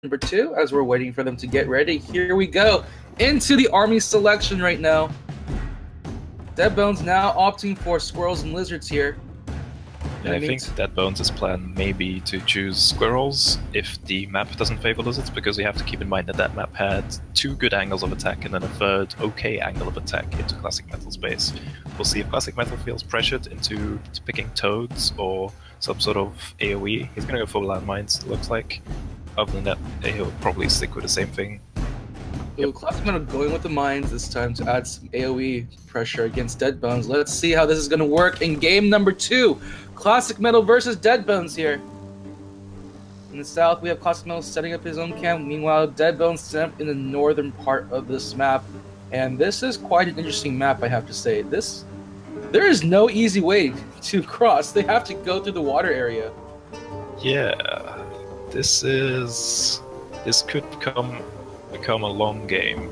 number 2 as we're waiting for them to get ready. Here we go into the army selection right now. Deadbones now opting for squirrels and lizards here. Yeah, I think Deadbones' plan may be to choose squirrels if the map doesn't favor lizards, because we have to keep in mind that that map had 2 good angles of attack and then a third okay angle of attack into Classic Metal's base. We'll see if Classic Metal feels pressured into picking toads or some sort of AoE. He's going to go for landmines, it looks like. Other than that, he'll probably stick with the same thing. So Classic Metal going with the mines this time to add some AoE pressure against Deadbones. Let's see how this is going to work in game number 2. Classic Metal versus Deadbones here. In the south, we have Classic Metal setting up his own camp. Meanwhile, Deadbones set up in the northern part of this map. And this is quite an interesting map, I have to say. There is no easy way to cross. They have to go through the water area. Yeah, this could become a long game.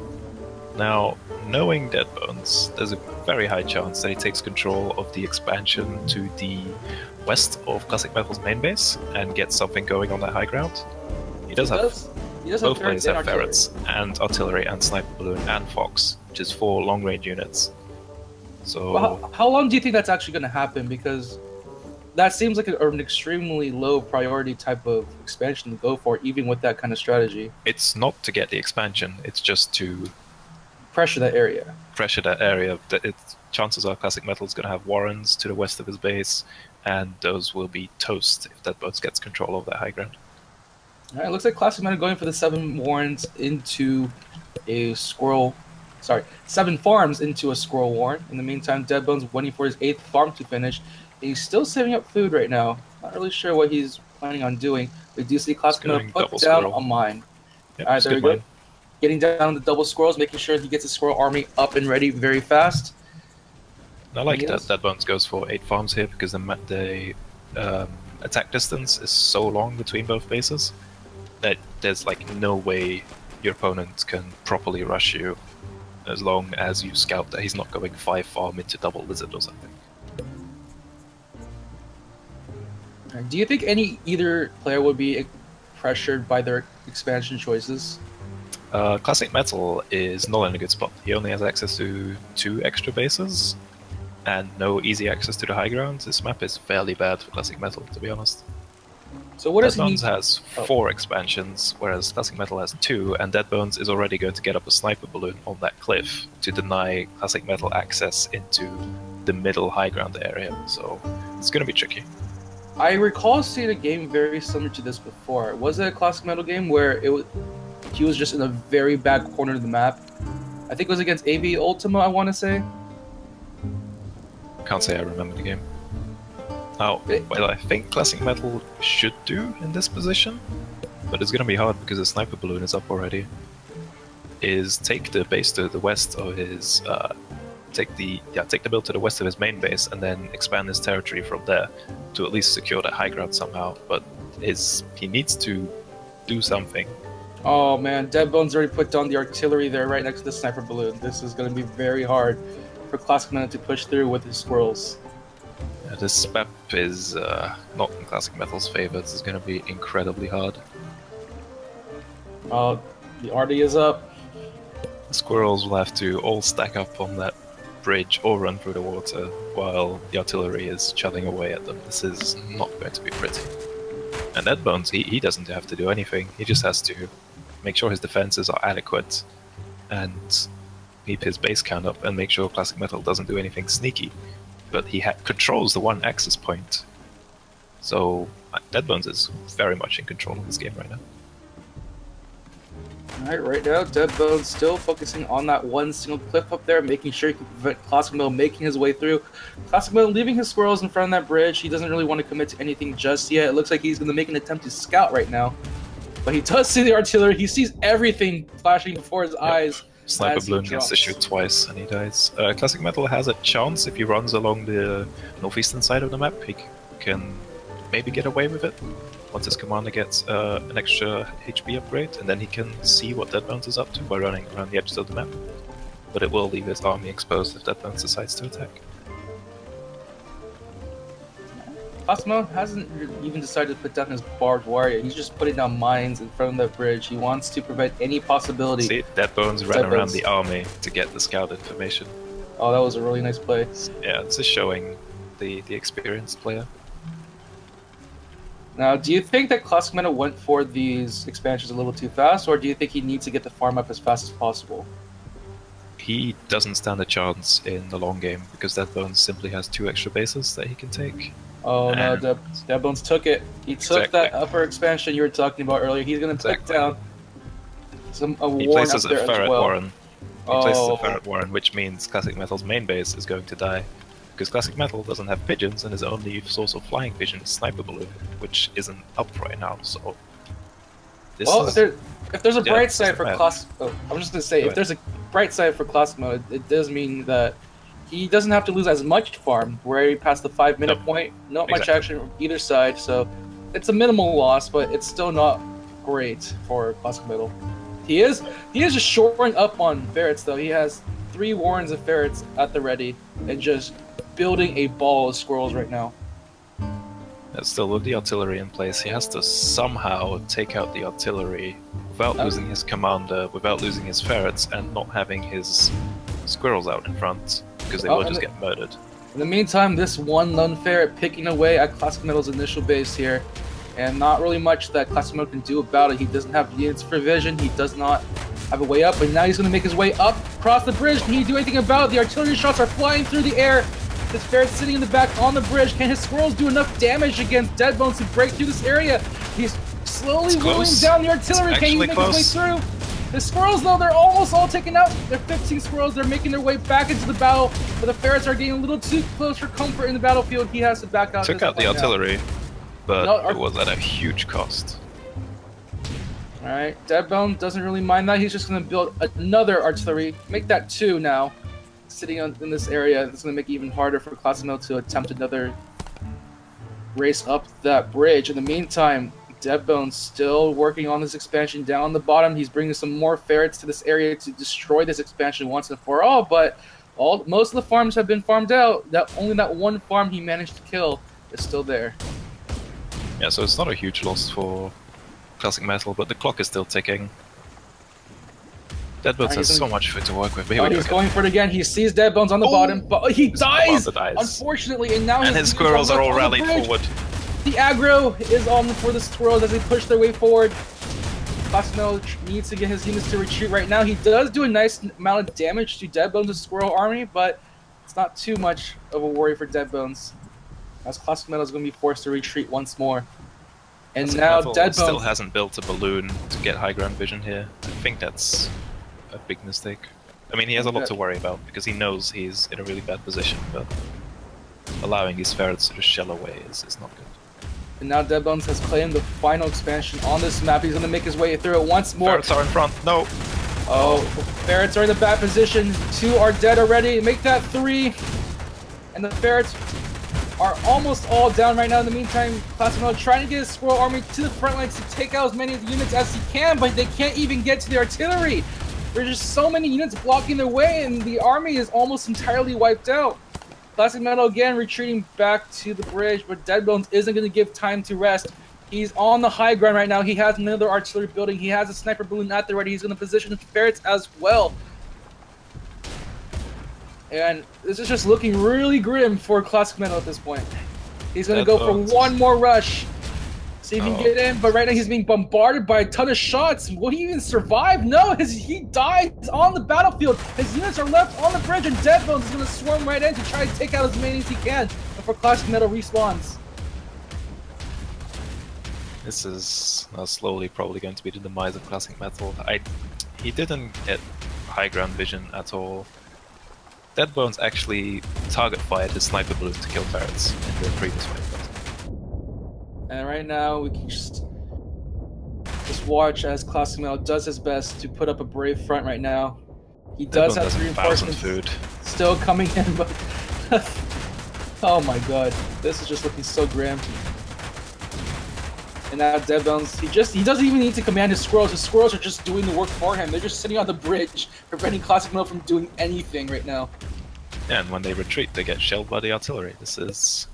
Now, knowing Deadbones, there's a very high chance that he takes control of the expansion to the west of Classic Metal's main base and gets something going on that high ground. He does both players have ferrets and artillery and sniper balloon and fox, which is 4 long-range units. So, well, how long do you think that's actually going to happen? Because that seems like an extremely low priority type of expansion to go for, even with that kind of strategy. It's not to get the expansion, it's just to pressure that area. Chances are Classic Metal is going to have warrens to the west of his base, and those will be toast if Deadbones gets control of that high ground. All right, looks like Classic Metal going for the 7 warrens into a squirrel. 7 farms into a squirrel warren. In the meantime, Deadbones waiting for his 8th farm to finish. He's still saving up food right now. Not really sure what he's planning on doing. We do see Classic Metal put down a mine. Yep, all right, there we go. Getting down the double squirrels, making sure he gets his squirrel army up and ready very fast. I like that Deadbones goes for 8 farms here, because the attack distance is so long between both bases that there's like no way your opponent can properly rush you as long as you scout that he's not going 5 farm into double lizard or something. Do you think either player would be pressured by their expansion choices? Classic Metal is not in a good spot. He only has access to 2 extra bases and no easy access to the high ground. This map is fairly bad for Classic Metal, to be honest. So what does he need? Deadbones has 4 expansions, whereas Classic Metal has 2, and Deadbones is already going to get up a sniper balloon on that cliff to deny Classic Metal access into the middle high ground area, so it's going to be tricky. I recall seeing a game very similar to this before. Was it a Classic Metal game where he was just in a very bad corner of the map? I think it was against AV Ultima, I want to say. Can't say I remember the game. Now, what I think Classic Metal should do in this position, but it's going to be hard because the sniper balloon is up already, is take the base to the west of his... take the build to the west of his main base and then expand his territory from there to at least secure that high ground somehow. But he needs to do something. Oh man, Deadbones already put down the artillery there right next to the sniper balloon. This is going to be very hard for Classic Metal to push through with his squirrels. Yeah, this map is not in Classic Metal's favor. This is going to be incredibly hard. The arty is up. The squirrels will have to all stack up on that bridge or run through the water while the artillery is chugging away at them. This is not going to be pretty. And Deadbones, he doesn't have to do anything. He just has to make sure his defenses are adequate and keep his base count up and make sure Classic Metal doesn't do anything sneaky. But he controls the 1 access point. So Deadbones is very much in control of this game right now. Alright, right now, Deadbones still focusing on that one single cliff up there, making sure he can prevent Classic Metal making his way through. Classic Metal leaving his squirrels in front of that bridge. He doesn't really want to commit to anything just yet. It looks like he's going to make an attempt to scout right now. But he does see the artillery. He sees everything flashing before his eyes. Sniper balloon gets to shoot twice and he dies. Classic Metal has a chance if he runs along the northeastern side of the map. He can maybe get away with it once his commander gets an extra HP upgrade, and then he can see what Deadbones is up to by running around the edges of the map. But it will leave his army exposed if Deadbones decides to attack. ClassicMetal hasn't even decided to put down his barbed wire. He's just putting down mines in front of the bridge. He wants to prevent any possibility. See, Deadbones ran around the army to get the scout information. Oh, that was a really nice play. Yeah, this is showing the experienced player. Now, do you think that ClassicMetal went for these expansions a little too fast, or do you think he needs to get the farm up as fast as possible? He doesn't stand a chance in the long game because Deadbones simply has 2 extra bases that he can take. Oh no, Deadbones took it. He took that upper expansion you were talking about earlier. He's going to take down a warren up there as well. Warren. He places a ferret warren, which means ClassicMetal's main base is going to die. Because ClassicMetal doesn't have pigeons, and his only source of flying vision is Sniper Balloon, which isn't up right now, so... If there's a bright side for I'm just going to say, if there's a bright side for ClassicMetal, it does mean that he doesn't have to lose as much farm. We're already past the 5-minute point. Not much action on either side, so it's a minimal loss, but it's still not great for ClassicMetal. He is just shoring up on ferrets, though. He has 3 warrens of ferrets at the ready, and just building a ball of squirrels right now. Still, with the artillery in place, he has to somehow take out the artillery without losing his commander, without losing his ferrets, and not having his squirrels out in front, because they will just get murdered. In the meantime, this one lone ferret picking away at ClassicMetal's initial base here, and not really much that ClassicMetal can do about it. He doesn't have units for vision, he does not have a way up, but now he's going to make his way up across the bridge. Can he do anything about it? The artillery shots are flying through the air. His ferret's sitting in the back on the bridge. Can his squirrels do enough damage against Deadbones to break through this area? He's slowly rolling down the artillery. Can he make his way through? The squirrels, though, they're almost all taken out. They're 15 squirrels. They're making their way back into the battle, but the ferrets are getting a little too close for comfort in the battlefield. He has to back out. Took out the artillery, but it was at a huge cost. Alright, Deadbone doesn't really mind that. He's just going to build another artillery. Make that 2 now. Sitting in this area, it's going to make it even harder for ClassicMetal to attempt another race up that bridge. In the meantime, Deadbone's still working on this expansion down the bottom. He's bringing some more ferrets to this area to destroy this expansion once and for all, but most of the farms have been farmed out. Only that one farm he managed to kill is still there. Yeah, so it's not a huge loss for ClassicMetal, but the clock is still ticking. Deadbones has so much food to work with. He's going for it again. He sees Deadbones on the bottom, but he dies, unfortunately, and now his squirrels are all rallied forward. The aggro is on for the squirrels as they push their way forward. ClassicMetal needs to get his units to retreat right now. He does do a nice amount of damage to Deadbones' squirrel army, but it's not too much of a worry for Deadbones, as ClassicMetal is going to be forced to retreat once more. And now Deadbones still hasn't built a balloon to get high ground vision here. I think that's a big mistake. I mean, he has a lot to worry about because he knows he's in a really bad position, but allowing these ferrets to just shell away is not good. And now Deadbones has claimed the final expansion on this map. He's going to make his way through it once more. Ferrets are in front. No. Oh, ferrets are in the bad position. 2 are dead already. Make that 3. And the ferrets are almost all down right now. In the meantime, ClassicMetal trying to get his squirrel army to the front lines to take out as many of the units as he can, but they can't even get to the artillery. There's just so many units blocking their way, and the army is almost entirely wiped out. ClassicMetal again retreating back to the bridge, but Deadbones isn't going to give time to rest. He's on the high ground right now. He has another artillery building. He has a sniper balloon at the ready. He's going to position his ferrets as well. And this is just looking really grim for ClassicMetal at this point. He's going to go for one more rush. See if he can get in, but right now he's being bombarded by a ton of shots. Will he even survive? No, he dies on the battlefield. His units are left on the bridge, and Deadbones is going to swarm right in to try to take out as many as he can before ClassicMetal respawns. This is slowly probably going to be the demise of ClassicMetal. He didn't get high ground vision at all. Deadbones actually target fired his sniper balloon to kill ferrets in the previous fight. And right now, we can just watch as ClassicMetal does his best to put up a brave front right now. He does have the reinforcements still coming in, but oh my god, this is just looking so grim. And now Deadbones, he doesn't even need to command his squirrels. His squirrels are just doing the work for him. They're just sitting on the bridge, preventing ClassicMetal from doing anything right now. Yeah, and when they retreat, they get shelled by the artillery. This is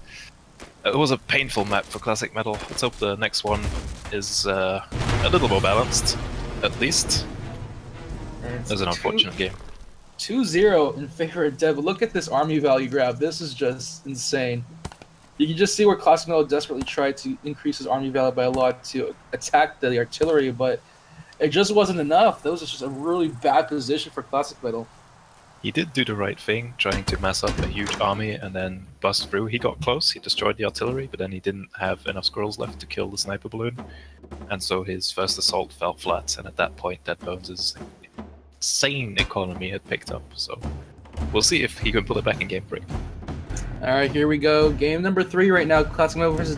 It was a painful map for Classic Metal. Let's hope the next one is a little more balanced, at least. It was an unfortunate game. 2-0 in favor of Dead, but look at this army value grab. This is just insane. You can just see where Classic Metal desperately tried to increase his army value by a lot to attack the artillery, but it just wasn't enough. That was just a really bad position for Classic Metal. He did do the right thing, trying to mass up a huge army and then bust through. He got close, he destroyed the artillery, but then he didn't have enough squirrels left to kill the sniper balloon. And so his first assault fell flat, and at that point Deadbones' insane economy had picked up. So we'll see if he can put it back in Game 3. All right, here we go. Game number 3 right now. Classic Metal versus